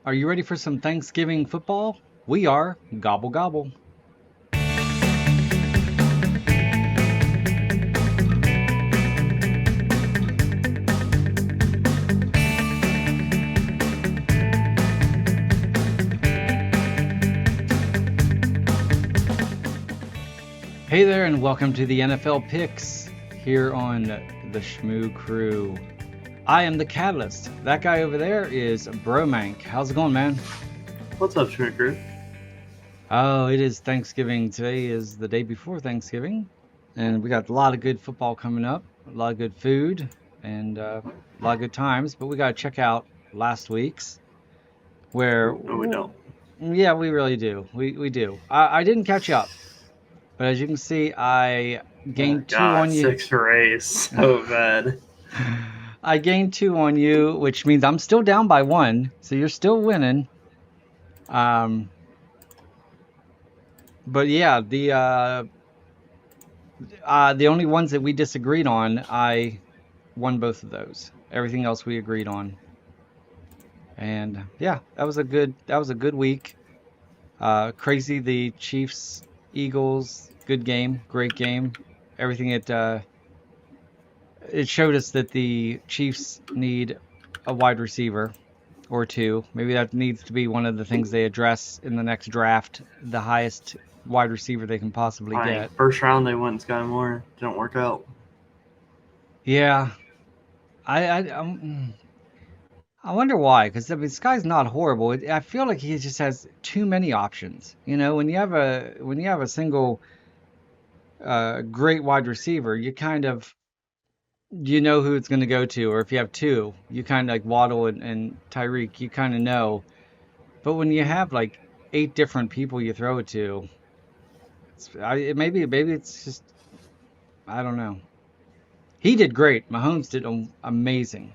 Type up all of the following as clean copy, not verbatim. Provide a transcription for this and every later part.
Are you ready for some Thanksgiving football? We are. Gobble gobble. Hey there, and welcome to the NFL Picks here on the Shmoo Crew. I am the Catalyst. That guy over there is Bromank. How's it going, man? What's up, Schmicker? Oh, it is Thanksgiving. Today is the day before Thanksgiving, and we got a lot of good football coming up, a lot of good food, and a lot of good times. But we got to check out last week's, where, No, we don't. yeah, we really do. We do. I didn't catch up, but as you can see, I Oh, gained two God, on you. 6 for 8. So bad. I gained two on you, which means I'm still down by one, so you're still winning. Um, but yeah, the only ones that we disagreed on, I won both of those. Everything else we agreed on. And yeah, that was a good week. Crazy the Chiefs Eagles, good game, great game. Everything it showed us that the Chiefs need a wide receiver or two. Maybe that needs to be one of the things they address in the next draft, the highest wide receiver they can possibly Fine. get. First round, they went Sky Moore. Didn't work out. Yeah, I wonder why, because I mean, this guy's not horrible. I feel like he just has too many options. You know, when you have a single great wide receiver, you know who it's going to go to, or if you have two, you kind of like Waddle and Tyreek, you kind of know. But when you have like eight different people you throw it to, maybe it's just I don't know. He did great. Mahomes did amazing.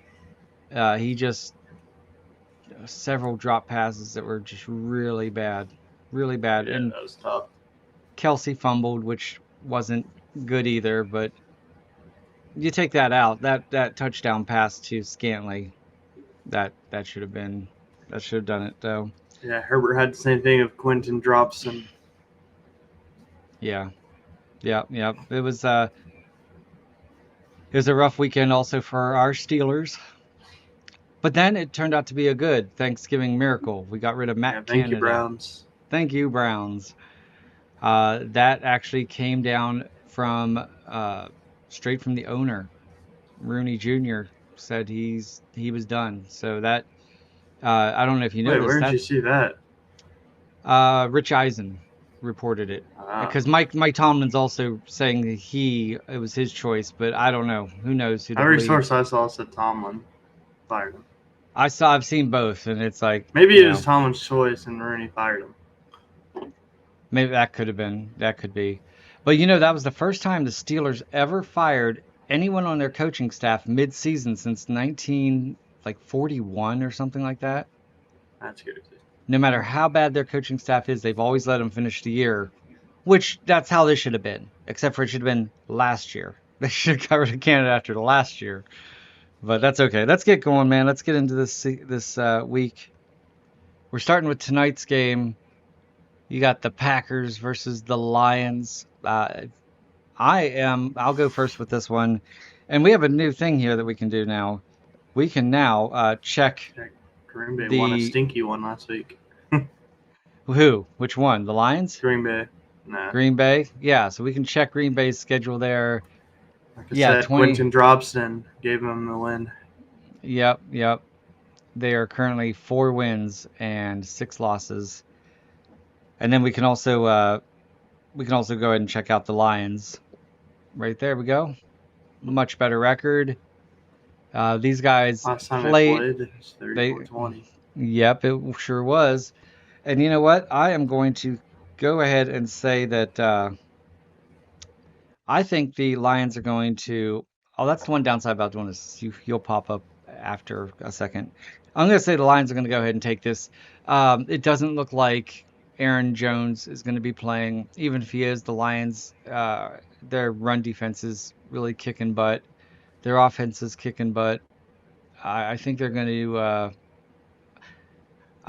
He just several drop passes that were just really bad. Yeah, And that was tough. Kelsey fumbled, which wasn't good either. But you take that out, that touchdown pass to Scantley, that should have done it though. Yeah, Herbert had the same thing of Quentin drops and Yeah, yeah, yeah. It was a rough weekend also for our Steelers. But then it turned out to be a good Thanksgiving miracle. We got rid of yeah, Matt thank you, Canada. Browns. Thank you, Browns. That actually came down from straight from the owner. Rooney Jr. said he was done. So that I don't know if you Wait, noticed where did that you see that? Rich Eisen reported it Ah, because Mike Tomlin's also saying that it was his choice, but I don't know. Who knows who to every believe? source I saw said Tomlin fired him. I've seen both, and it's like Maybe it was Tomlin's choice and Rooney fired him. maybe that could be, but that was the first time the Steelers ever fired anyone on their coaching staff mid-season since 1941 or something like that. That's crazy. No matter how bad their coaching staff is, they've always let them finish the year, which that's how this should have been, except for it should have been last year. They should have got rid of Canada after the last year, but that's okay. Let's get going, man. Let's get into this week. We're starting with tonight's game. You got the Packers versus the Lions. I'll go first with this one. And we have a new thing here that we can do now. We can now check Yeah, Green Bay won a the stinky one last week. which one? The Lions? Green Bay, nah. Green Bay? Yeah, so we can check Green Bay's schedule there. Like I Yeah, said, 20. Quentin drops and gave him the win. Yep, yep. They are currently 4 wins and 6 losses. And then we can also go ahead and check out the Lions. Right there we go. Much better record. These guys Last time they played. played, it was They, 34-20. yep, it sure was. And you know what? I am going to go ahead and say that I think the Lions are going to. Oh, that's the one downside about doing this. You'll pop up after a second. I'm going to say the Lions are going to go ahead and take this. It doesn't look like Aaron Jones is going to be playing. Even if he is, the Lions, their run defense is really kicking butt. Their offense is kicking butt. I think they're going to.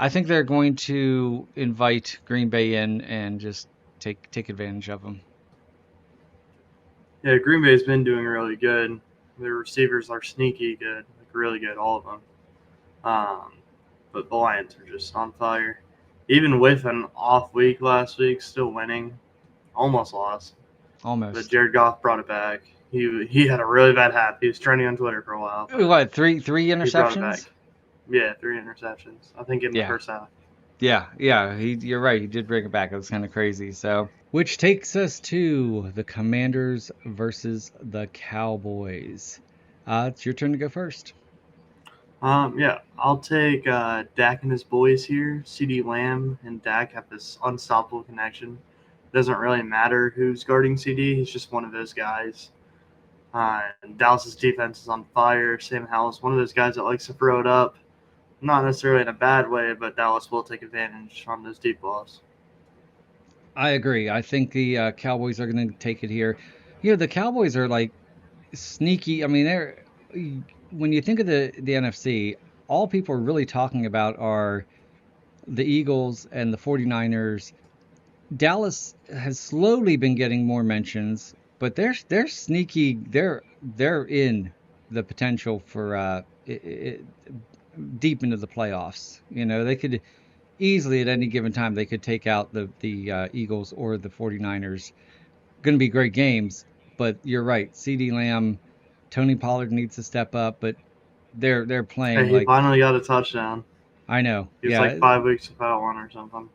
I think they're going to invite Green Bay in and just take advantage of them. Yeah, Green Bay's been doing really good. Their receivers are sneaky good, like really good, all of them. Um, but the Lions are just on fire. Even with an off week last week, still winning. Almost lost, but Almost. Jared Goff brought it back. He had a really bad half. He was trending on Twitter for a while, but What, three he brought it back. interceptions? Yeah, 3 interceptions. I think in the Yeah. first half. Yeah. You're right. He did bring it back. It was kind of crazy. So, which takes us to the Commanders versus the Cowboys. It's your turn to go first. Yeah, I'll take Dak and his boys here. CD Lamb and Dak have this unstoppable connection. Doesn't really matter who's guarding CD. He's just one of those guys. And Dallas's defense is on fire. Sam Howell's one of those guys that likes to throw it up. Not necessarily in a bad way, but Dallas will take advantage on those deep balls. I agree. I think the Cowboys are going to take it here. The Cowboys are like sneaky. I mean, they're when you think of the NFC, all people are really talking about are the Eagles and the 49ers. Dallas has slowly been getting more mentions, but they're sneaky. They're in the potential for deep into the playoffs. They could easily at any given time they could take out the Eagles or the 49ers. Going to be great games, but you're right. CD Lamb, Tony Pollard needs to step up, but they're Hey, playing he like finally got a touchdown. I know. He was like Yeah, 5 weeks without one or something.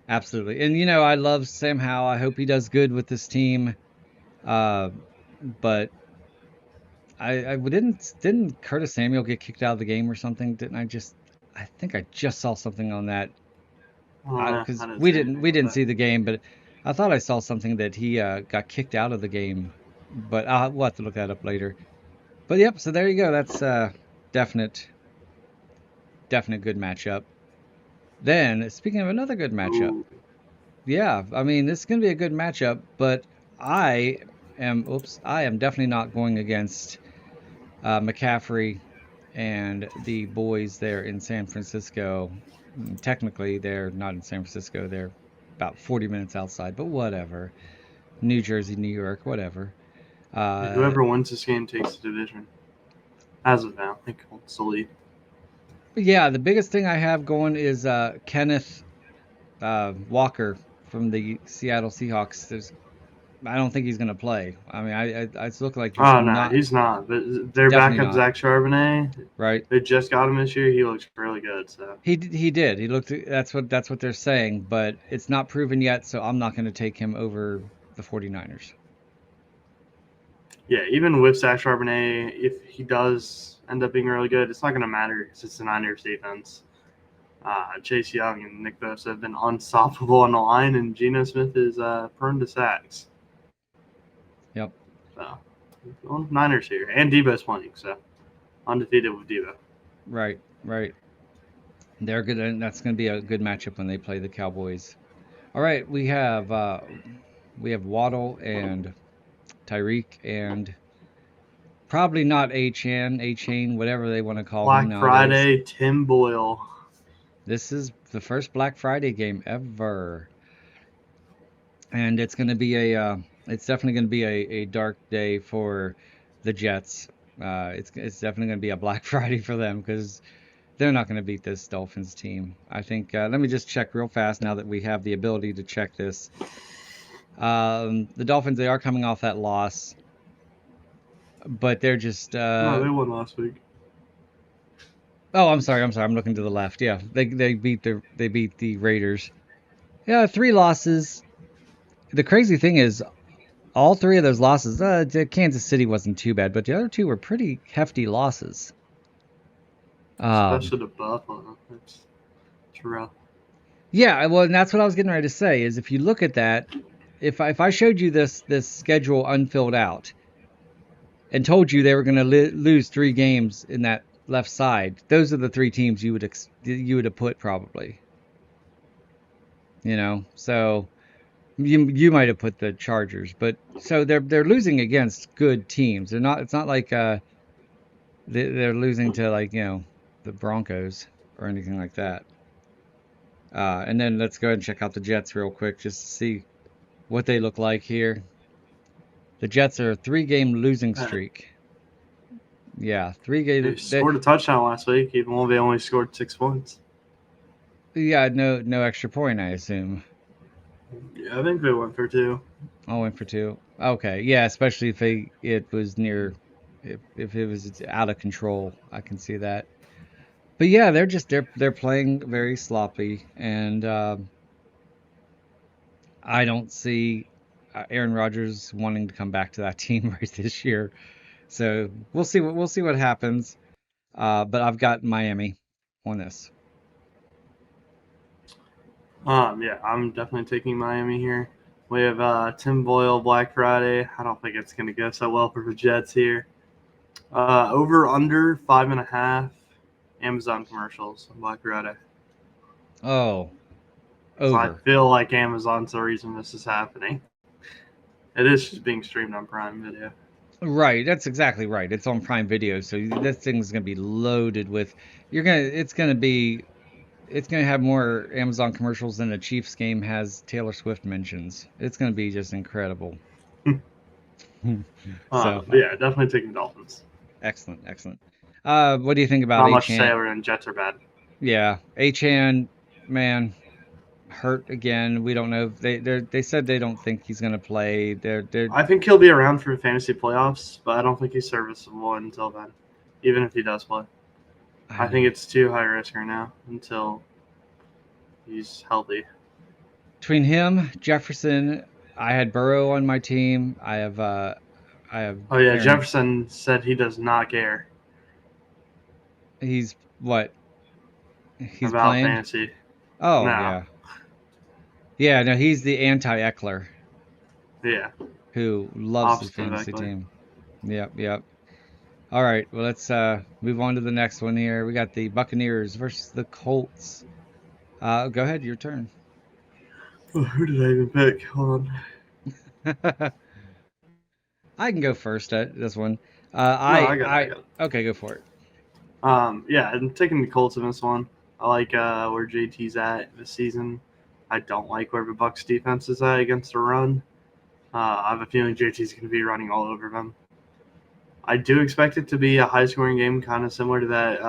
absolutely. And I love Sam Howell. I hope he does good with this team. Uh, but I didn't Curtis Samuel get kicked out of the game or something? Didn't I think I just saw something on that I don't know. I because didn't we see didn't anything we about didn't that. see the game, but I thought I saw something that he got kicked out of the game. But we'll have to look that up later. But yep, so there you go. That's definite definite good matchup. Then speaking of another good matchup, Ooh. yeah, I mean this is gonna be a good matchup, but I am definitely not going against McCaffrey and the boys there in San Francisco. Technically, they're not in San Francisco. They're about 40 minutes outside, but whatever. New Jersey, New York, whatever. Yeah, Uh, whoever wins this game takes the division. As of now, I think holds the lead. yeah, the biggest thing I have going is Kenneth Walker from the Seattle Seahawks. I don't think he's going to play. I mean, it's looking like just Oh no, not, he's not. But their definitely backup not, Zach Charbonnet, right? they just got him this year. He looks really good. So He did. He looked. That's what they're saying, but it's not proven yet. So I'm not going to take him over the 49ers. yeah, even with Zach Charbonnet, if he does end up being really good, it's not going to matter because it's the Niners defense. Chase Young and Nick Bosa have been unstoppable on the line, and Geno Smith is prone to sacks. Yep. So, well, Niners here, and Debo's playing, so undefeated with Debo. Right. Right. They're good, and that's going to be a good matchup when they play the Cowboys. All right, we have Waddle and Tyreek and probably not A-Chain, whatever they want to call him Black nowadays. Friday, Tim Boyle. This is the first Black Friday game ever, and it's definitely going to be a dark day for the Jets. It's definitely going to be a Black Friday for them because they're not going to beat this Dolphins team. I think. Let me just check real fast now that we have the ability to check this. The Dolphins, they are coming off that loss, but they're just. No, they won last week. Oh, I'm sorry. I'm looking to the left. Yeah, they beat the Raiders. Yeah, three losses. The crazy thing is, all three of those losses, Kansas City wasn't too bad, but the other two were pretty hefty losses. Especially the Buffalo. It's rough. Yeah, well, and that's what I was getting ready to say. Is if you look at that, if I showed you this schedule unfilled out and told you they were going to lose three games in that left side, those are the three teams you would have put probably. So you might have put the Chargers, but so they're losing against good teams. They're not. It's not like they're losing to like the Broncos or anything like that. And then let's go ahead and check out the Jets real quick just to see what they look like here. The Jets are a 3-game losing Uh, streak. Yeah, they scored a touchdown last week, even though they only scored 6 points. yeah, no extra point, I assume. Yeah, I think they went for 2. Oh, went for 2. Okay, yeah, especially if it was near, if it was out of control, I can see that. But yeah, they're playing very sloppy, and I don't see Aaron Rodgers wanting to come back to that team right this year. So we'll see what happens. But I've got Miami on this. Yeah, I'm definitely taking Miami here. We have Tim Boyle Black Friday. I don't think it's going to go so well for the Jets here. Over under 5.5 Amazon commercials on Black Friday. Oh, So I over. feel like Amazon's the reason this is happening. It is just being streamed on Prime Video. Right, that's exactly right. It's on Prime Video, so this thing's gonna be loaded with. It's gonna have more Amazon commercials than a Chiefs game has Taylor Swift mentions. It's gonna be just incredible. So Yeah, definitely taking Dolphins. excellent, excellent. What do you think about Not much to say Achan? other than Jets are bad. Yeah, Achan, man, hurt again. We don't know. They said they don't think he's gonna play. They're I think he'll be around for the fantasy playoffs, but I don't think he's serviceable until then, even if he does play. I think it's too high risk right now until he's healthy. between him, Jefferson. I had Burrow on my team. I have Oh yeah, Aaron. Jefferson said he does not care He's what? He's about playing? fantasy. Oh No, yeah, yeah. No, he's the anti-Eckler yeah, who loves his opposite of fantasy Eckler. team. Yep, yep. All right, well let's move on to the next one here. We got the Buccaneers versus the Colts. Go ahead, your turn. Oh, who did I even pick? Hold I can go first at this one. on. No, I got it. Okay, go for it. Yeah, I'm taking the Colts in this one. I like where JT's at this season. I don't like where the Bucks defense is at against the run. I have a feeling JT's going to be running all over them. I do expect it to be a high-scoring game, kind of similar to that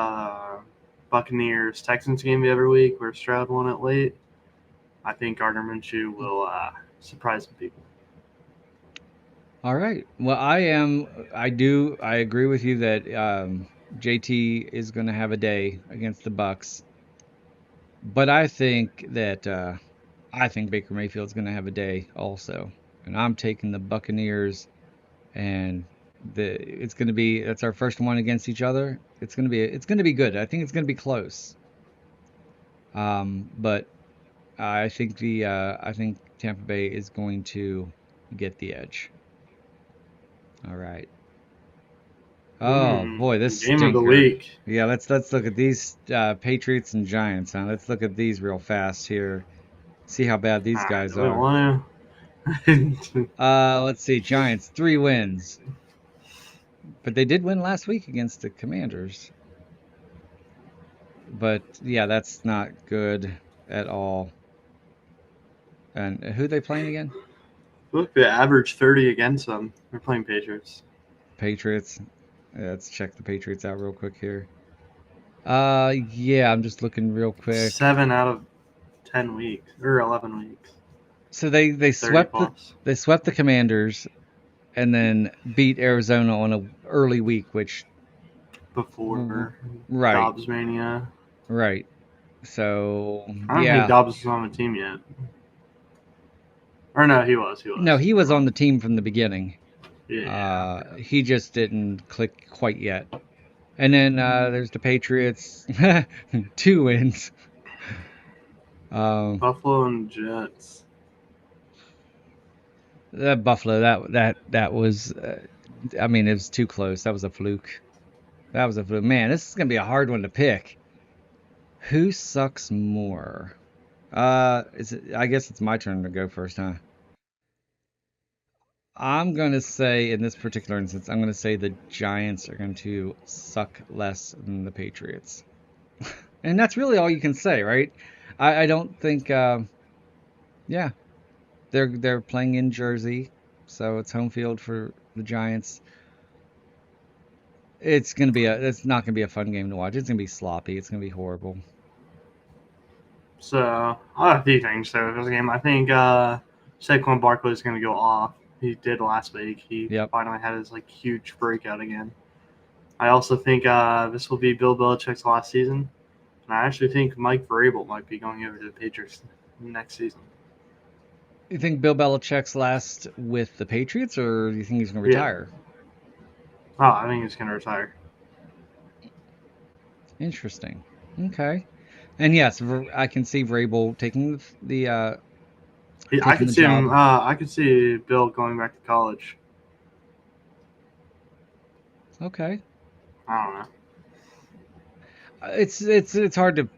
Buccaneers Texans game every week where Stroud won it late. I think Gardner Minshew will surprise some people. All right. Well, I agree with you that JT is going to have a day against the Bucks, but I think Baker Mayfield's going to have a day also, and I'm taking the Buccaneers, and it's going to be that's our first one against each other. It's going to be good. I think it's going to be close. But I think Tampa Bay is going to get the edge. All right. Oh boy, this Game of the stinker. week. Yeah, let's look at these Patriots and Giants, huh? Let's look at these real fast here. See how bad these guys Do we are. want to? Let's see. Giants 3 wins, but they did win last week against the Commanders. But yeah, that's not good at all. And who they playing again? Look, they average 30 against them. They're playing Patriots. Patriots. Yeah, let's check the Patriots out real quick here. Yeah, I'm just looking real quick. 7 out of 10 weeks or 11 weeks. So 30 plus. they swept the Commanders and then beat Arizona on a early week, which Before right, Dobbs Mania. right. So I don't think yeah, Dobbs was on the team yet. Or no, he was. He was. no, he was on the team from the beginning. Yeah. Okay. He just didn't click quite yet. And then there's the Patriots, 2 wins. Buffalo and Jets. That Buffalo, that was, I mean, it was too close. That was a fluke. That was a fluke. Man, this is gonna be a hard one to pick. Who sucks more? I guess it's my turn to go first, huh? I'm gonna say in this particular instance, I'm gonna say the Giants are going to suck less than the Patriots. And that's really all you can say, right? I don't think. Yeah, they're playing in Jersey, so it's home field for the Giants. It's not gonna be a fun game to watch. It's gonna be sloppy. It's gonna be horrible. So I have a few things though for this game. I think Saquon Barkley is going to go off. He did last week. He Yep. finally had his huge breakout again. I also think this will be Bill Belichick's last season, and I actually think Mike Vrabel might be going over to the Patriots next season. You think Bill Belichick's last with the Patriots, or do you think he's gonna Yeah. retire? Oh, I think he's going to retire. Interesting. Okay. And yes, I can see Vrabel I taking could the see him. job. I could see Bill going back to college. Okay. I don't know. It's hard to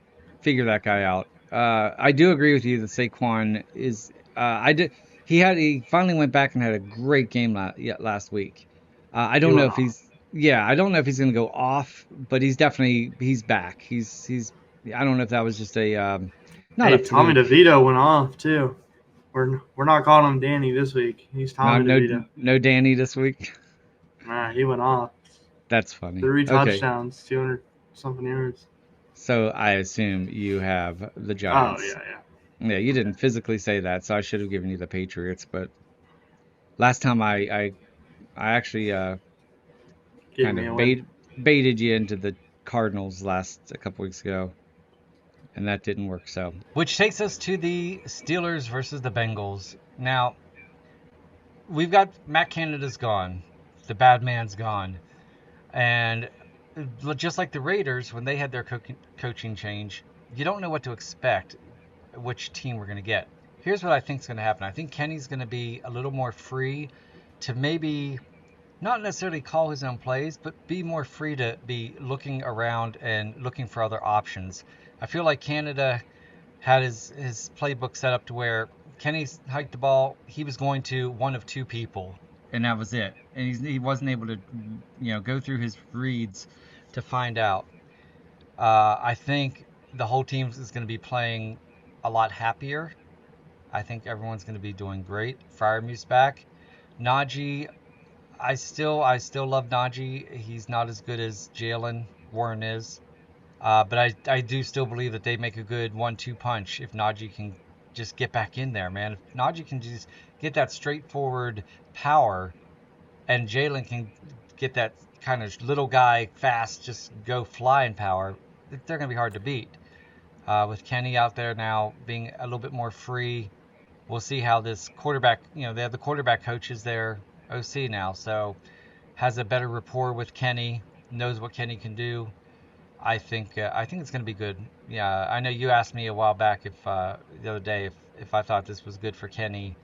figure that guy out. I do agree with you that Saquon is. I did. He finally went back and had a great game last week. I He don't know went if off. he's. Yeah, I don't know if he's gonna go off, but he's back. He's. I don't know if that was just a not a Hey, Tommy fluke. DeVito went off too. We're not calling him Danny this week. He's No, Tommy no, DeVito. no Danny this week. Nah, he went off. That's funny. 3 Okay, touchdowns, 200 something yards. so I assume you have the Oh Giants. yeah, yeah. Yeah, you didn't physically say that, so I should have given you the Patriots, but last time I actually Gave kind me a of win. baited you into the Cardinals last a couple weeks ago, and that didn't work. So, which takes us to the Steelers versus the Bengals. Now, we've got Matt Canada's gone, the bad man's gone, and just like the Raiders when they had their coaching change, you don't know what to expect, which team we're going to get. Here's what I think is going to happen. I think Kenny's going to be a little more free to maybe not necessarily call his own plays, but be more free to be looking around and looking for other options. I feel like Canada had his playbook set up to where Kenny hiked the ball, he was going to one of two people, and that was it. And he wasn't able to, go through his reads to find out. I think the whole team is going to be playing a lot happier. I think everyone's going to be doing great. Fryermuth's back. Najee, I still love Najee. He's not as good as Jalen Warren is, but I do still believe that they make a good 1-2 punch if Najee can just get back in there, man. If Najee can just get that straightforward power, and Jalen can get that kind of little guy fast, just go flying power, they're gonna be hard to beat. With Kenny out there now being a little bit more free, we'll see how this quarterback. They have the quarterback coaches there, OC now, so has a better rapport with Kenny, knows what Kenny can do. I think it's going to be good. Yeah, I know you asked me a while back if the other day if I thought this was good for Kenny,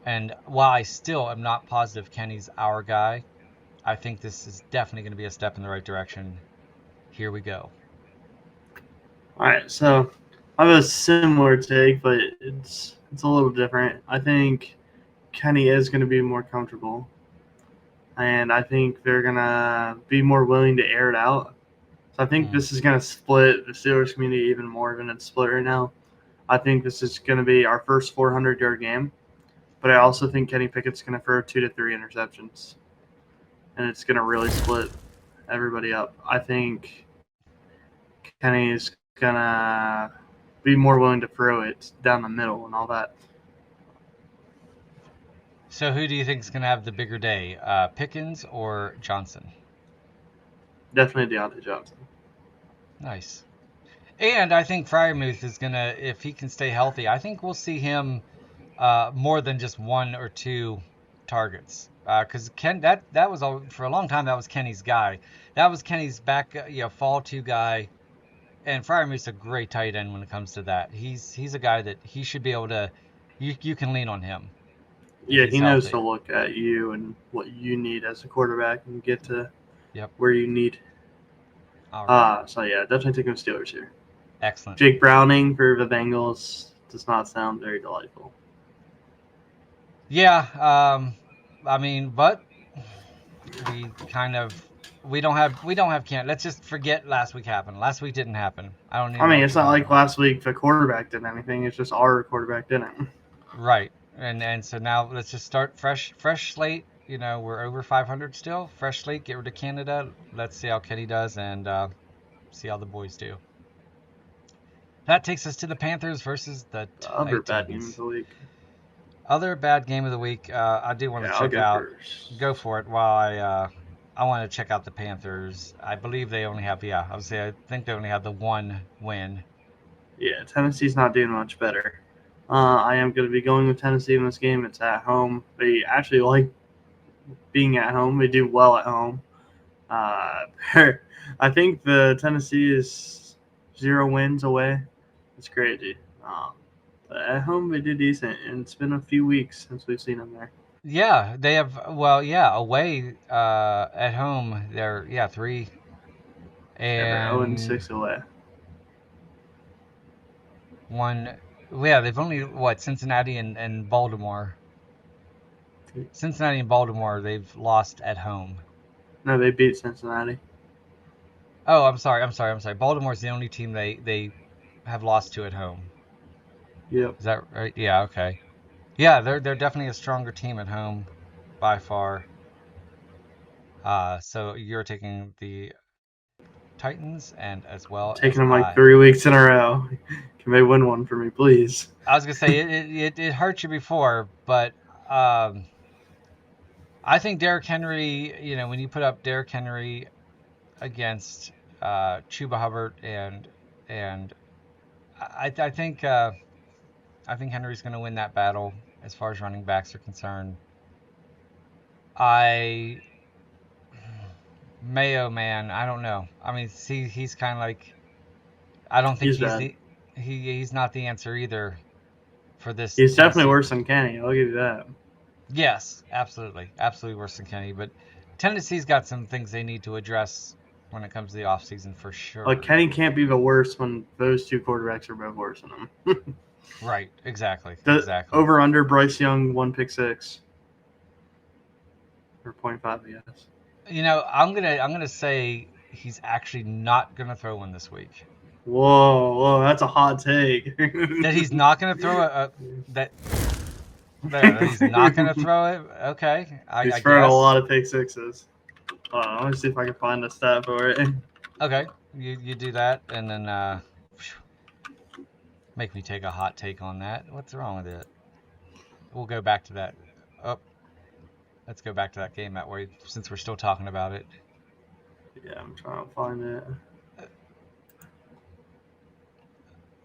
and while I still am not positive Kenny's our guy, I think this is definitely going to be a step in the right direction. Here we go. All right, so I have a similar take, but it's a little different. I think Kenny is going to be more comfortable, and I think they're going to be more willing to air it out. So I think Hmm. this is going to split the Steelers community even more than it's split right now. I think this is going to be our first 400-yard game, but I also think Kenny Pickett's going to throw 2 to 3 interceptions, and it's going to really split everybody up. I think Kenny's going to be more willing to throw it down the middle and all that. So who do you think is going to have the bigger day, Pickens or Johnson? Definitely Deontay Johnson. Nice. And I think Fryermuth is gonna, if he can stay healthy, I think we'll see him more than just one or two targets. Because Ken, that was all for a long time. That was Kenny's guy. That was Kenny's back, fall two guy. And Fryermuth's a great tight end when it comes to that. He's a guy that he should be able to. You can lean on him if Yeah, he's he knows to healthy. look at you and what you need as a quarterback and get to Yep. where you need. All right. So yeah, definitely taking the Steelers here. Excellent. Jake Browning for the Bengals does not sound very delightful. Yeah. I mean, but we kind of We don't have Canada. Let's just forget last week happened. Last week didn't happen. I don't I even know mean, what it's you're not talking like about. last week the quarterback did anything. It's just our quarterback didn't. Right. And so now let's just start fresh slate. We're over 500 still. Fresh slate. Get rid of Canada. Let's see how Kenny does and see how the boys do. That takes us to the Panthers versus the The other bad game of Titans. the week. Other bad game of the week. I do want to Yeah, I'll check go out. first. Go for it. While I want to check out the Panthers. I believe they only have I would say I think they only have the one win. Yeah, Tennessee's not doing much better. I am going to be going with Tennessee in this game. It's at home. They actually like being at home. They do well at home. Uh, I think the Tennessee is 0 wins away. It's crazy. But at home, they do decent, and it's been a few weeks since we've seen them there. Yeah, they have. Well, yeah, away. At home, they're 3 Yeah, they're 0 and 6 away. 1. Well, yeah, they've only Cincinnati and Baltimore. Cincinnati and Baltimore, they've lost at home. No, they beat Cincinnati. Oh, I'm sorry. Baltimore's the only team they have lost to at home. Yep. Is that right? Yeah, okay. Yeah, they're definitely a stronger team at home by far. So you're taking the Titans and as well Taking as them like I. 3 weeks in a row. Can they win one for me, please? I was gonna say it hurt you before, but um, I think Derrick Henry. When you put up Derrick Henry against Chuba Hubbard and I think Henry's gonna win that battle as far as running backs are concerned. I Mayo man, I don't know. I mean, see, he's kind of like I don't think He's bad. he's not the answer either for this He's definitely Tennessee. worse than Kenny. I'll give you that. Yes, absolutely worse than Kenny. But Tennessee's got some things they need to address when it comes to the offseason for Like sure. Kenny can't be the worst when those two quarterbacks are both worse than him. Right, exactly, The exactly. over under Bryce Young 1 pick 6 or 0.5, I guess. I'm gonna say he's actually not gonna throw one this week. Whoa, that's a hot take. That he's not gonna throw a that that he's not gonna throw it. Okay, He's I thrown a guess. lot of pick sixes. Let me see if I can find a stat for it. Okay, you do that and then make me take a hot take on that. What's wrong with it? We'll go back to that. Oh, let's go back to that game that way since we're still talking about it. Yeah, I'm trying to find it.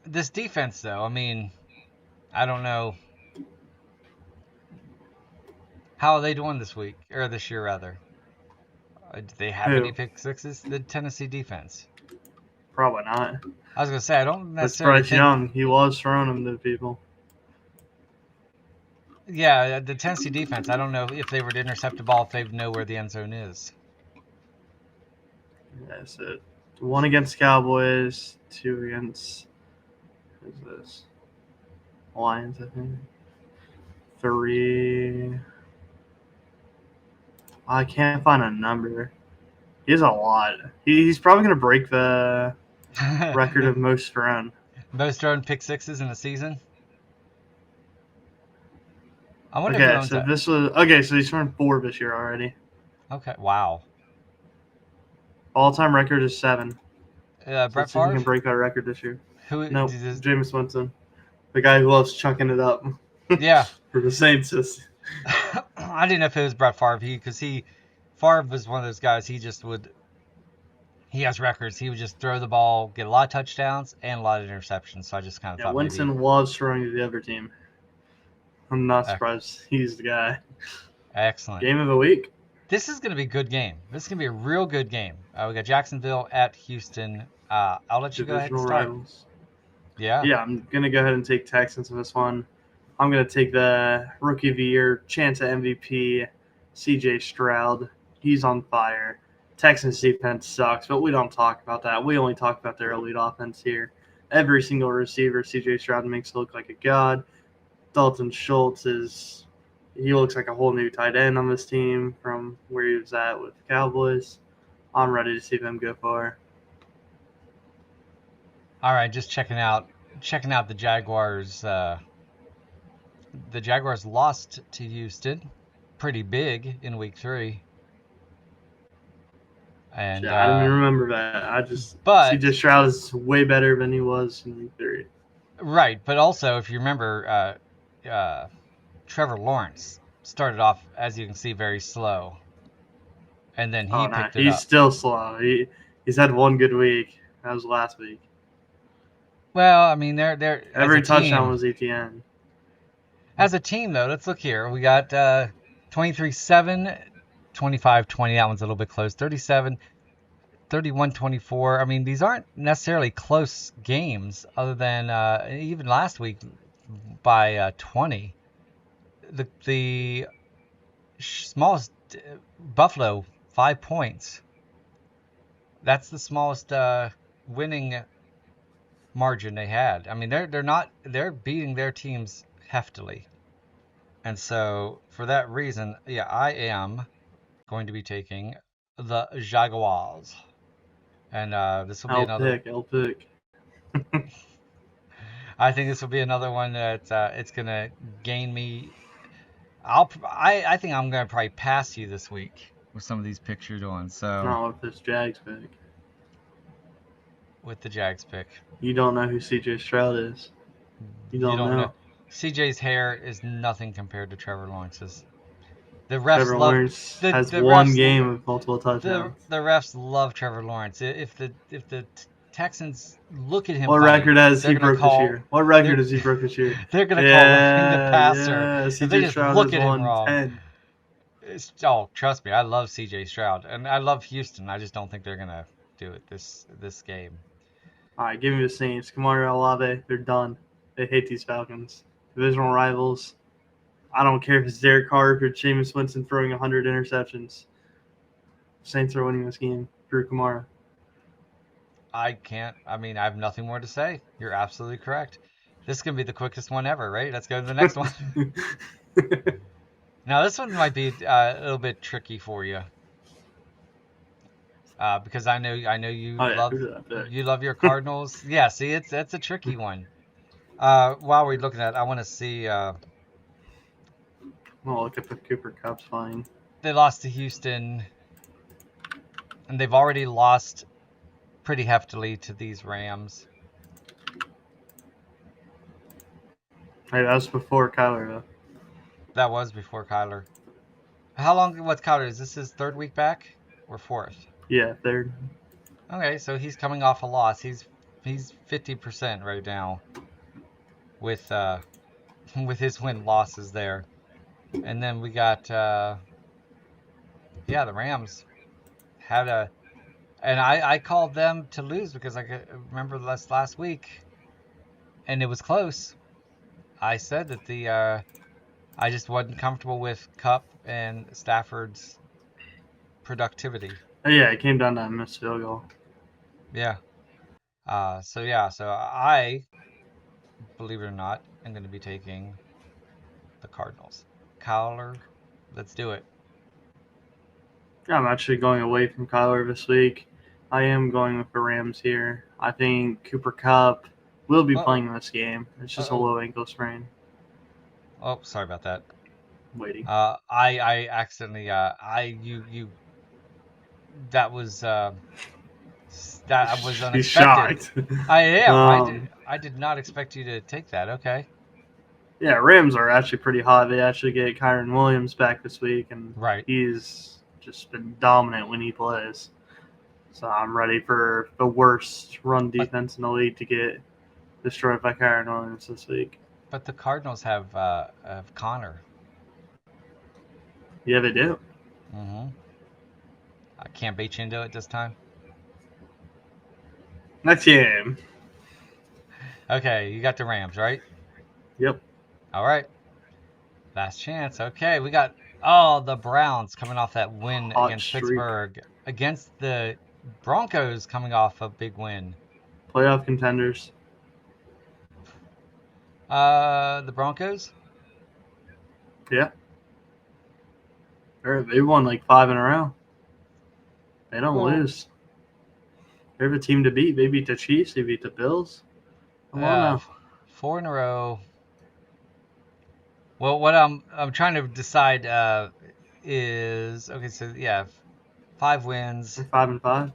This defense, though, I mean, I don't know how are they doing this week or this year rather. Do they have any Who? pick sixes? The Tennessee defense. Probably not. I was gonna say I don't That's necessarily Bryce think. Young. He was throwing them to people. Yeah, the Tennessee defense. I don't know if they were to intercept the ball if they know where the end zone is. That's it. 1 against Cowboys, 2 against who's this? Lions, I think. 3. I can't find a number. He has a lot. He's probably going to break the record of most thrown. Most thrown pick sixes in a season. I wonder who Okay, owns so that. this was okay. So he's thrown 4 this year already. Okay, wow. All-time record is 7. So Brett let's see if he Favre. can break that record this year. Who? Nope, Jameis Winston, the guy who loves chucking it up Yeah. for the Saints. I didn't know if it was Brett Favre because Favre was one of those guys. He just would. He has records. He would just throw the ball, get a lot of touchdowns and a lot of interceptions. So I just kind of Yeah, thought maybe Winston loves throwing to the other team. I'm not uh, surprised he's the guy. excellent. Game of the week. This is going to be a good game. This is going to be a real good game. We got Jacksonville at Houston. I'll let you go ahead and Divisional start. rivals. Yeah. Yeah, I'm gonna go ahead and take Texans in this one. I'm gonna take the rookie of the year, chance at MVP, C.J. Stroud. He's on fire. Texans defense sucks, but we don't talk about that. We only talk about their elite offense here. Every single receiver, C.J. Stroud makes look like a god. Dalton Schultz he looks like a whole new tight end on this team from where he was at with the Cowboys. I'm ready to see them go far. All right, just checking out the Jaguars. The Jaguars lost to Houston, pretty big in Week 3, and Yeah, I didn't even remember that. I just CJ but Stroud is way better than he was in week 3. right, but also if you remember, Trevor Lawrence started off, as you can see, very slow, and then Oh he no, picked it he's up. still slow. He's had one good week. That was last week. Well, I mean, they're Every touchdown was ETN. as a team though. Let's look here. We got 23-7, 25-20. That one's a little bit close. 37, 31-24. I mean, these aren't necessarily close games, other than even last week by 20. The smallest Buffalo 5 points. That's the smallest winning margin they had. I mean, they're beating their teams heftily, and so for that reason, yeah, I am going to be taking the Jaguars, and this will be another. L pick. I think this will be another one that it's gonna gain me. I think I'm gonna probably pass you this week with some of these picks you're doing. So Not with this Jags pick. with the Jags pick, You don't know who CJ Stroud is. You you don't don't know. know. CJ's hair is nothing compared to Trevor Lawrence's. The refs Trevor love Lawrence the has the one refs game with multiple touchdowns. the refs love Trevor Lawrence. If the Texans look at him What funny, record has they're he gonna broke this call year? What record they're has he broke this year? they're gonna call roughing the Yeah, passer yeah. if they CJ just Stroud look has at him won wrong. 10. Oh, trust me, I love CJ Stroud and I love Houston. I just don't think they're gonna do it this game. All right, give me the Saints. Kamara Olave, they're done. They hate these Falcons. Divisional rivals. I don't care if it's Derek Carr or Jameis Winston throwing 100 interceptions. Saints are winning this game. Drew Kamara. I can't. I mean, I have nothing more to say. You're absolutely correct. This is gonna be the quickest one ever, right? Let's go to the next one. Now, this one might be a little bit tricky for you, because I know Oh yeah, who did I pick? you love your Cardinals. Yeah, see, it's a tricky one. While we're looking at, I want to see. Well, look at the Cooper Cup's fine. They lost to Houston, and they've already lost pretty heftily to these Rams. Hey, that was before Kyler though. That was before Kyler. How long was Kyler? Is this his third week back or fourth? Yeah, third. Okay, so he's coming off a loss. He's 50% right now with with his win losses there. And then we got yeah, the Rams had a and I called them to lose because I could remember last week and it was close. I said that the I just wasn't comfortable with Cup and Stafford's productivity. Oh, yeah, it came down to a missed field goal. Yeah. So I, believe it or not, am going to be taking the Cardinals. Kyler, let's do it. I'm actually going away from Kyler this week. I am going with the Rams here. I think Cooper Cup will be Uh-oh. playing this game. It's just a Uh-oh. low ankle sprain. Oh, sorry about that. Waiting. I accidentally that was that was He's unexpected. shocked. I am. um, I did not expect you to take that. Okay. yeah, Rams are actually pretty hot. They actually get Kyron Williams back this week, and Right. he's just been dominant when he plays. So I'm ready for the worst run But defense in the league to get destroyed by Kyron Williams this week. but the Cardinals have Connor. Yeah, they do. Mm-hmm. I can't bait you into it this time. Next game. Okay, you got the Rams, right? Yep. All right. Last chance. Okay, we got the Browns coming off that win Hot against streak. Pittsburgh, against the Broncos coming off a big win. Playoff contenders. The Broncos? Yeah. They won like 5 in a row. They don't Well, lose. They're the team to beat. They beat the Chiefs. They beat the Bills. Come on uh, now. 4 in a row. Well, what I'm trying to decide is okay. So yeah, 5 wins. They're 5-5.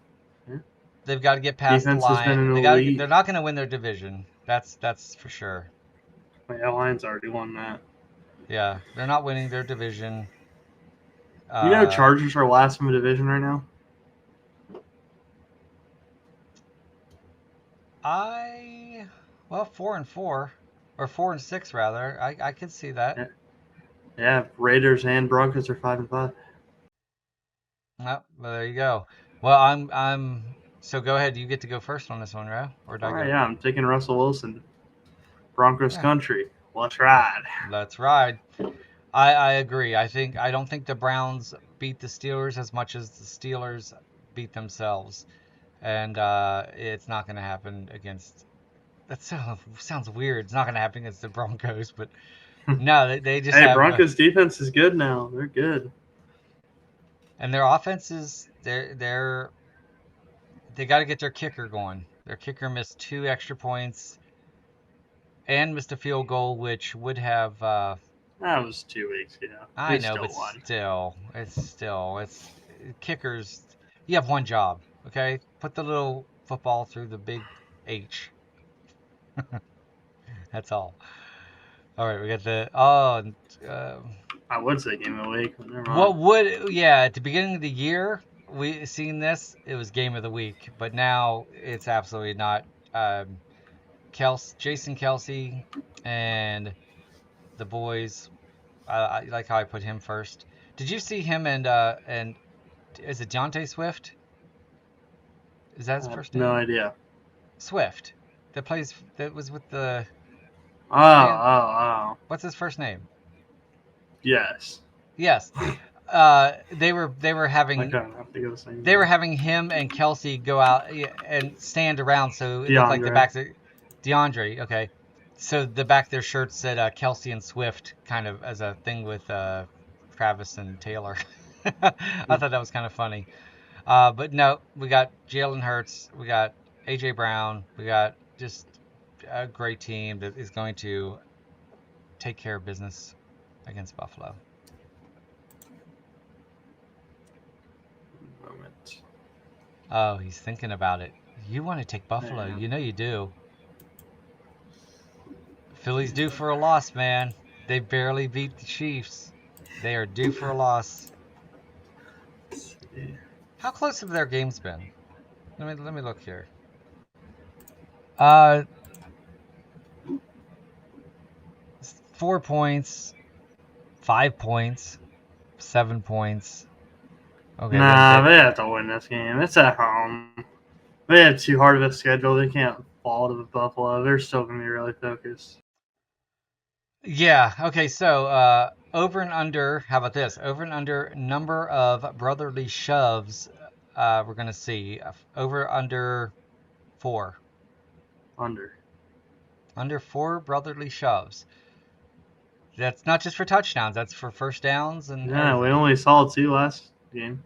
Yeah. They've got to get past the Defense has been line. an They got to. They're elite. not going to win their division. That's for sure. Yeah, Lions already won that. Yeah, they're not winning their division. You know, Uh, Chargers are last in the division right now. I well 4-4 or 4-6 rather. I could see that. Yeah, yeah. Raiders and Broncos are 5-5. Well, there you go. Well, I'm so go ahead. You get to go first on this one, Ro, or did All I right, go? yeah, I'm taking Russell Wilson. Broncos Yeah, country. Let's ride. let's ride. I agree. I don't think the Browns beat the Steelers as much as the Steelers beat themselves, and it's not going to happen against. That sounds weird. It's not going to happen against the Broncos, but no, they just Hey, have Broncos defense is good now. They're good. and their offenses. They got to get their kicker going. Their kicker missed 2 extra points and missed a field goal, which would have. That was 2 weeks ago. I They know, still but won. it's kickers. You have one job, okay? Put the little football through the big H. That's all. All right, we got the uh, I would say game of the week, but never mind. what would yeah at the beginning of the year we seen this it was game of the week, but now it's absolutely not. Um, Jason Kelsey, and the boys. I like how I put him first. Did you see him and is it Deontay Swift? Is that his I have first no name? idea. Swift. That was with the Oh, pan. oh, oh. What's his first name? Yes. Yes. They were I having kind of have to go the same thing. him and Kelsey go out and stand around so it looked like the DeAndre. backs of DeAndre. Okay. So the back of their shirts said Kelsey and Swift, kind of as a thing with Travis and Taylor. I thought that was kind of funny. But no, we got Jalen Hurts, we got AJ Brown, we got just a great team that is going to take care of business against Buffalo. Moment. Oh, he's thinking about it. You want to take Buffalo, Yeah. you know you do. Philly's due for a loss, man. They barely beat the Chiefs. They are due for a loss. How close have their games been? Let me look here. Uh, 4 points, 5 points, 7 points. Okay, Nah, they have to win this game. It's at home. They have too hard of a schedule. They can't fall to the Buffalo. They're still going to be really focused. yeah. Okay, so over and under. How about this? Over and under number of brotherly shoves. We're gonna see over under 4. Under. Under 4 brotherly shoves. That's not just for touchdowns. That's for first downs and Yeah, we everything. only saw 2 last game.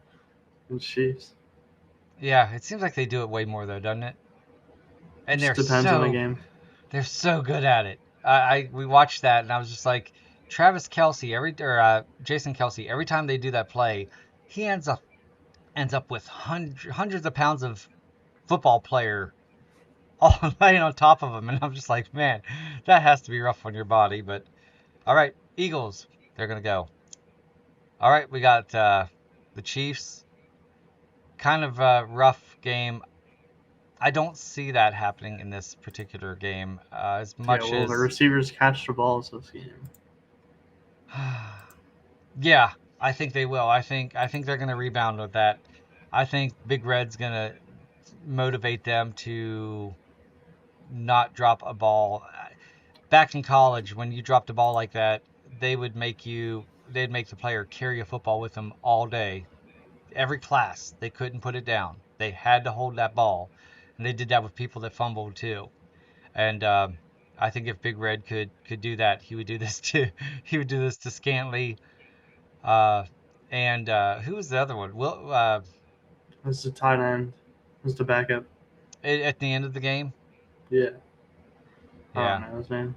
The Chiefs. Yeah, it seems like they do it way more though, doesn't it? And Just depends on the game. they're so good at it. We watched that and I was just like, Travis Kelsey Jason Kelsey. Every time they do that play, he ends up with hundreds of pounds of football player all laying on top of him, and I'm just like, man, that has to be rough on your body. But all right, Eagles, they're gonna go. All right, we got the Chiefs. Kind of a rough game. I don't see that happening in this particular game as Yeah, much well, the as, receivers catch the balls this game. yeah, I think they will. I think they're gonna rebound with that. I think Big Red's gonna motivate them to not drop a ball. Back in college, when you dropped a ball like that, they'd make the player carry a football with them all day. Every class, they couldn't put it down. They had to hold that ball. And they did that with people that fumbled too. And I think if Big Red could do that, he would do this to he would do this to Scantley. Uh, and who was the other one? as the tight end, as the backup. At the end of the game. Yeah. I Yeah. don't know his name.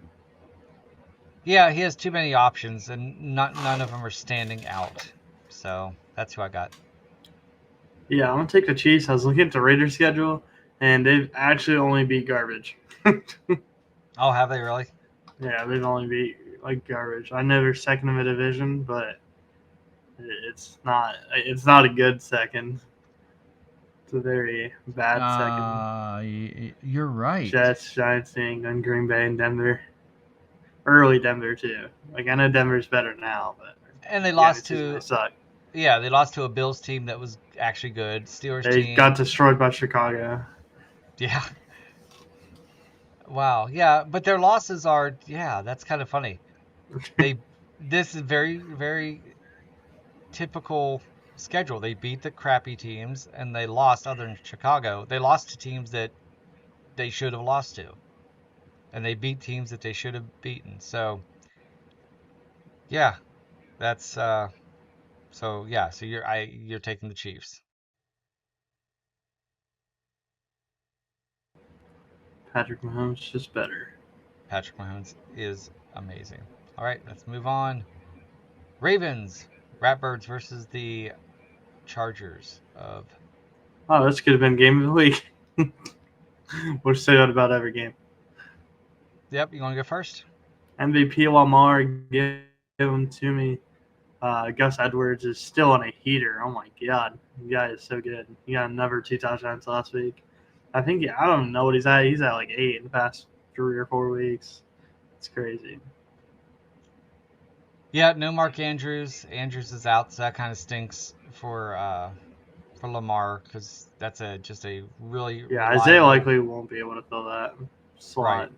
Yeah, he has too many options, and none of them are standing out. So that's who I got. Yeah, I'm gonna take the Chiefs. I was looking at the Raiders schedule, and they've actually only beat garbage. Oh, have they really? Yeah, they've only beat like garbage. I know they're second in the division, but it's not a good second. It's a very bad second. You're right. Jets, Giants, New England, Green Bay, and Denver. Early Denver too. Like I know Denver's better now, but And they beginning of lost the season they to suck. yeah, they lost to a Bills team that was actually good. Steelers They got team. destroyed by Chicago. Yeah. Wow. Yeah, but their losses are yeah, that's kind of funny. They this is very typical schedule. They beat the crappy teams and they lost other than Chicago. They lost to teams that they should have lost to. And they beat teams that they should have beaten. So, yeah, that's so yeah, so you're taking the Chiefs. Patrick Mahomes just better. Patrick Mahomes is amazing. All right, let's move on. Ravens, Ratbirds versus the Chargers of Oh, this could have been game of the week. We'll say that about every game. Yep, you want to go first? MVP Lamar, give him to me. Gus Edwards is still on a heater. Oh my god, the guy is so good. He got another 2 touchdowns last week. I think I don't know what he's at. He's at like 8 in the past 3 or 4 weeks. It's crazy. Yeah, no Mark Andrews. Andrews is out, so that kind of stinks for Lamar because that's a just a really Yeah, Isaiah reliable. likely won't be able to fill that Right, slot.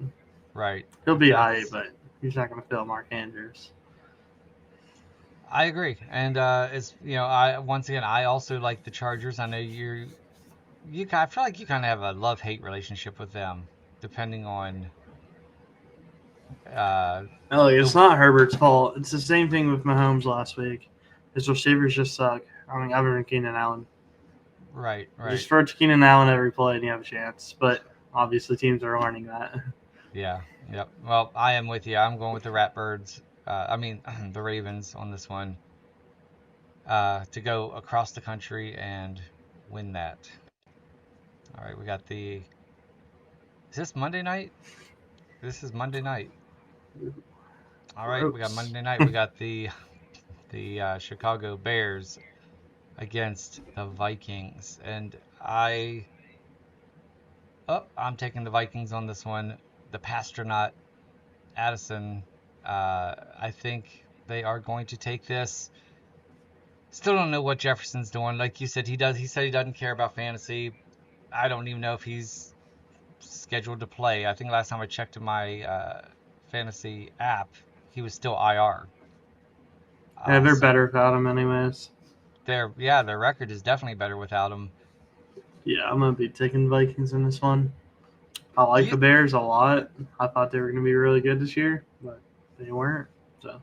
right. He'll be high, That's but he's not going to fill Mark Andrews. I agree, and it's I once again I also like the Chargers. I know I feel like you kind of have a love-hate relationship with them, depending on uh No, it's the not Herbert's fault. It's the same thing with Mahomes last week. His receivers just suck. I mean, other than Keenan Allen. right, right. Just throw it to Keenan Allen every play and you have a chance. But obviously, teams are learning that. Yeah, yep. Well, I am with you. I'm going with the Ratbirds. I mean the Ravens on this one. To go across the country and win that. All right, we got the. Is this Monday night? This is Monday night. All right, we got Gross. Monday night. We got the Chicago Bears against the Vikings, and I'm taking the Vikings on this one. The Pastronaut Addison. I think they are going to take this. Still don't know what Jefferson's doing. Like you said, he does. He said he doesn't care about fantasy. I don't even know if he's scheduled to play. I think last time I checked in my fantasy app, he was still IR. Yeah, they're So better without him, anyways. their record is definitely better without him. Yeah, I'm gonna be taking Vikings in this one. I Do like you the Bears a lot. I thought they were gonna be really good this year, but they weren't. So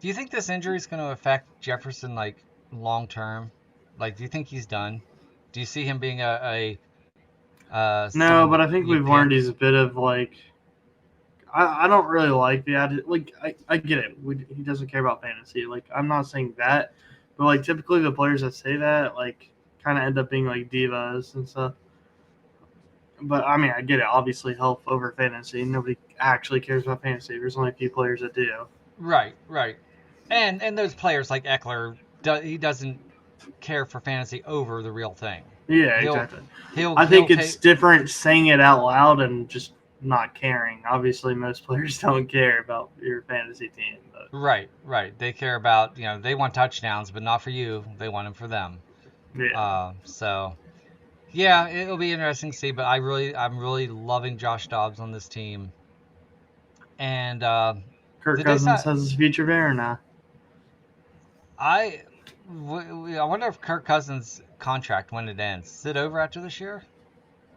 do you think this injury is going to affect Jefferson like long term? Like, do you think he's done? Do you see him being no, someone but that I think you we've learned pick? he's a bit of like I don't really like the attitude. Like I get it. He doesn't care about fantasy. Like I'm not saying that, but like typically the players that say that like kind of end up being like divas and stuff. But I mean, I get it. Obviously, health over fantasy. Nobody actually cares about fantasy. There's only a few players that do. Right, right. And those players like Eckler, he doesn't care for fantasy over the real thing. Yeah, He'll exactly. I he'll think it's take different saying it out loud and just not caring. Obviously, most players don't care about your fantasy team. But right, right. They care about, they want touchdowns, but not for you. They want them for them. yeah, So yeah, it'll be interesting to see. But I'm really loving Josh Dobbs on this team. And Kirk did they Cousins say has his future there now. I? I wonder if Kirk Cousins' contract when it ends. Is it over after this year?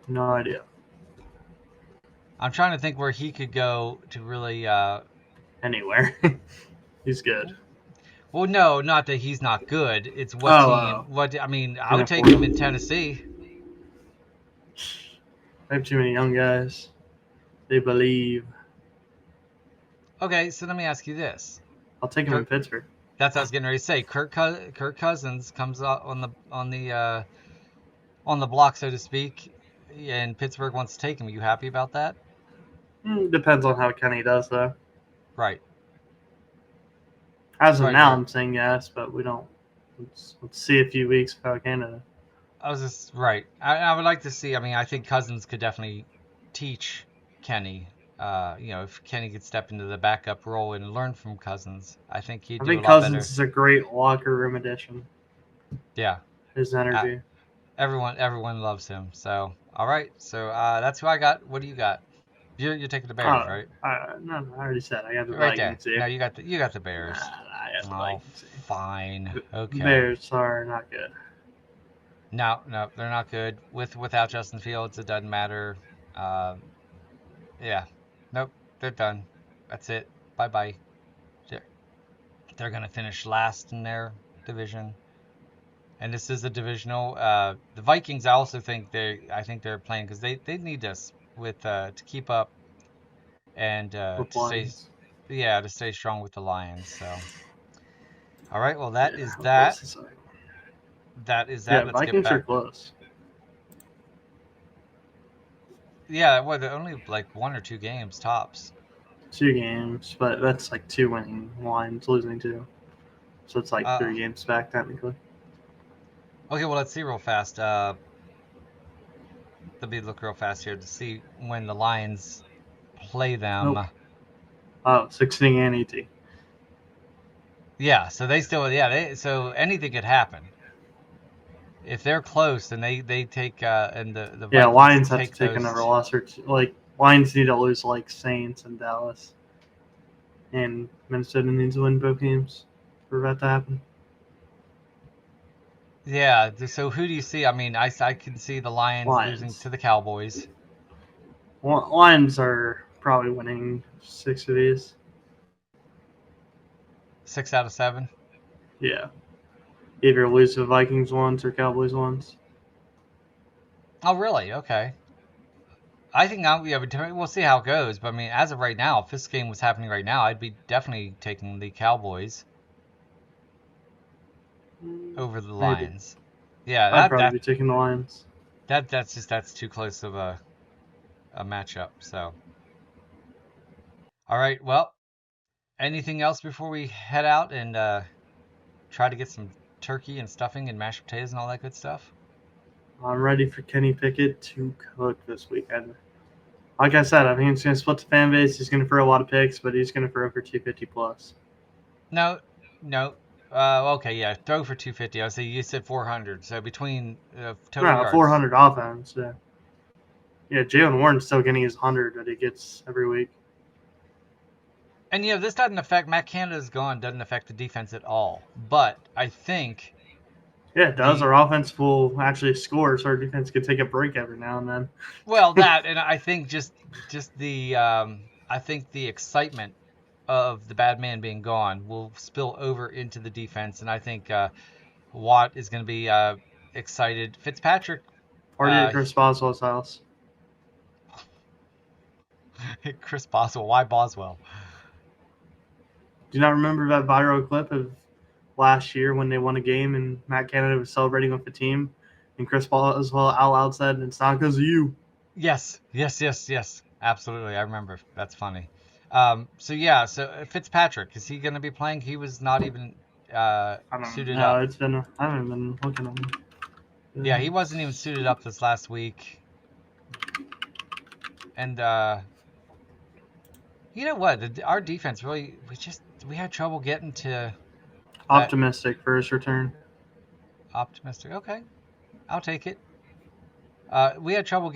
No idea. I'm trying to think where he could go to really. Anywhere, he's good. Well, no, not that he's not good. It's what Oh, team. What I mean, I can would take afford him in him. Tennessee. I have too many young guys. They believe. Okay, so let me ask you this. I'll take him in Kirk, Pittsburgh. that's what I was getting ready to say. Kirk Cousins comes out on the block, so to speak, and Pittsburgh wants to take him. Are you happy about that? Depends on how Kenny does, though. Right, As of right, now, right. I'm saying yes, but we don't. Let's see a few weeks of how Canada. I was just right. I would like to see. I mean, I think Cousins could definitely teach Kenny. If Kenny could step into the backup role and learn from Cousins, I think he'd I do a think lot Cousins better. is a great locker room addition. Yeah, His uh, energy. everyone loves him. So, all right. So that's who I got. What do you got? You're taking the Bears, Oh, right? no, I already said I got the Right there. Vikings here. No, you got the Nah, Bears. I got the Oh, Vikings here. fine. The Okay. Bears are not good. No, no, they're not good. Without Justin Fields, it doesn't matter. Um, yeah. Nope, they're done. That's it. Bye bye. They're, they're gonna finish last in their division. And this is a divisional. The Vikings, I think they're playing because they need us with to keep up and With to stay, Lions. yeah, to stay strong with the Lions. So, all right, well Yeah, that is how close that. is that? That is that. Yeah, Let's get Vikings are back. close. Yeah, well, they're only like 1 or 2 games tops. 2 games, but that's like 2 winning Lions losing 2. So it's like Uh, 3 games back technically. okay, well let's see real fast. Let me look real fast here to see when the Lions play them. Nope. Oh, 16 and 18. Yeah, so they still, yeah, so anything could happen. If they're close and they take and the Yeah, Vikings Lions have to take take those another loss or two. Like Lions need to lose like Saints and Dallas, and Minnesota needs to win both games for that to happen. yeah, so who do you see? I mean, I can see the Lions losing Lions. to the Cowboys. Lions are probably winning 6 of these. 6 out of 7. Yeah, either lose to Vikings once or Cowboys once. Oh, really? Okay. I think yeah, but we'll see how it goes. But I mean, as of right now, if this game was happening right now, I'd be definitely taking the Cowboys over the Maybe Lions. Yeah, I'd probably be taking the Lions. that's too close of a matchup. So, all right. Well, anything else before we head out and try to get some turkey and stuffing and mashed potatoes and all that good stuff? I'm ready for Kenny Pickett to cook this weekend. Like I said, I think he's going to split the fan base. He's going to throw a lot of picks, but he's going to throw for 250 plus. No, no. Okay, yeah. Throw for 250. I say you said 400. So between total No, yards. 400 offense. Yeah, Jalen Warren's still getting his 100 that he gets every week. And this doesn't affect Matt Canada's gone, doesn't affect the defense at all. But I think Yeah, it does. the Our offense will actually score, so our defense could take a break every now and well then. that and I think just the I think the excitement of the bad man being gone will spill over into the defense, and I think Watt is going to be excited. Fitzpatrick, Party at Chris Boswell's house. Chris Boswell. Why Boswell? Do you not remember that viral clip of last year when they won a game and Matt Canada was celebrating with the team, and Chris Boswell out loud said, "It's not because of you." Yes, yes, yes, yes. Absolutely, I remember. That's funny. So yeah, so Fitzpatrick, is he going to be playing? He was not even I don't suited know. up. I haven't been looking at Yeah, him. he wasn't even suited up this last week. And you know what? Our defense really, we had trouble getting to that Optimistic for his return. optimistic. Okay, I'll take it. We got trouble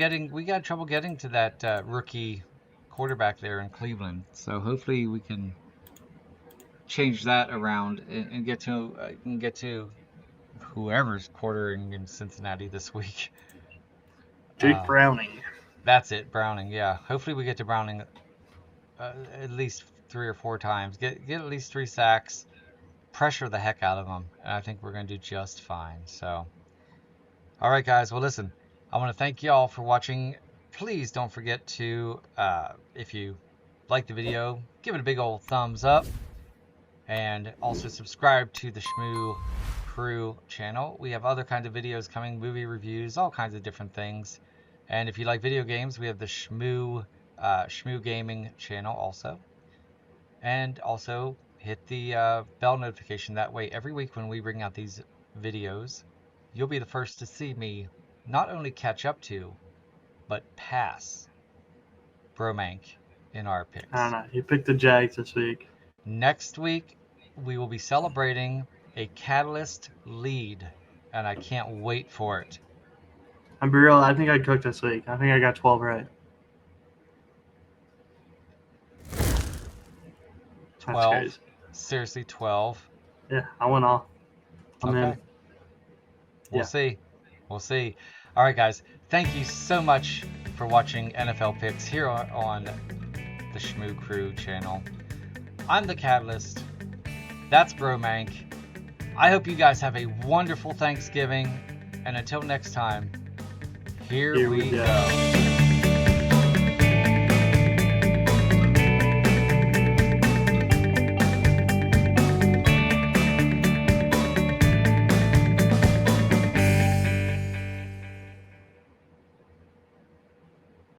getting to that rookie quarterback there in Cleveland. So hopefully we can change that around and get to whoever's quartering in Cincinnati this week. Jake Browning. That's it, Browning. Yeah, hopefully we get to Browning at least 3 or 4 times. Get at least 3 sacks. pressure the heck out of them, and I think we're going to do just fine. So, all right, guys. Well, listen, I want to thank y'all for watching. Please don't forget to, if you like the video, give it a big old thumbs up, and also subscribe to the Shmoo Crew channel. We have other kinds of videos coming, movie reviews, all kinds of different things. And if you like video games, we have the Shmoo Gaming channel also. And also hit the bell notification. That way, every week when we bring out these videos, you'll be the first to see me not only catch up to, but pass Bromank in our picks. I don't know. You picked the Jags this week. Next week, we will be celebrating a Catalyst lead, and I can't wait for it. I'm be real. I think I cooked this week. I think I got 12 right. 12. That's crazy. Seriously, 12. Yeah, I went off. I'm Okay. in. We'll Yeah. see. We'll see. All right, guys. Thank you so much for watching NFL Picks here on the Shmoo Crew channel. I'm the Catalyst. That's Bromank. I hope you guys have a wonderful Thanksgiving. And until next time, here we go.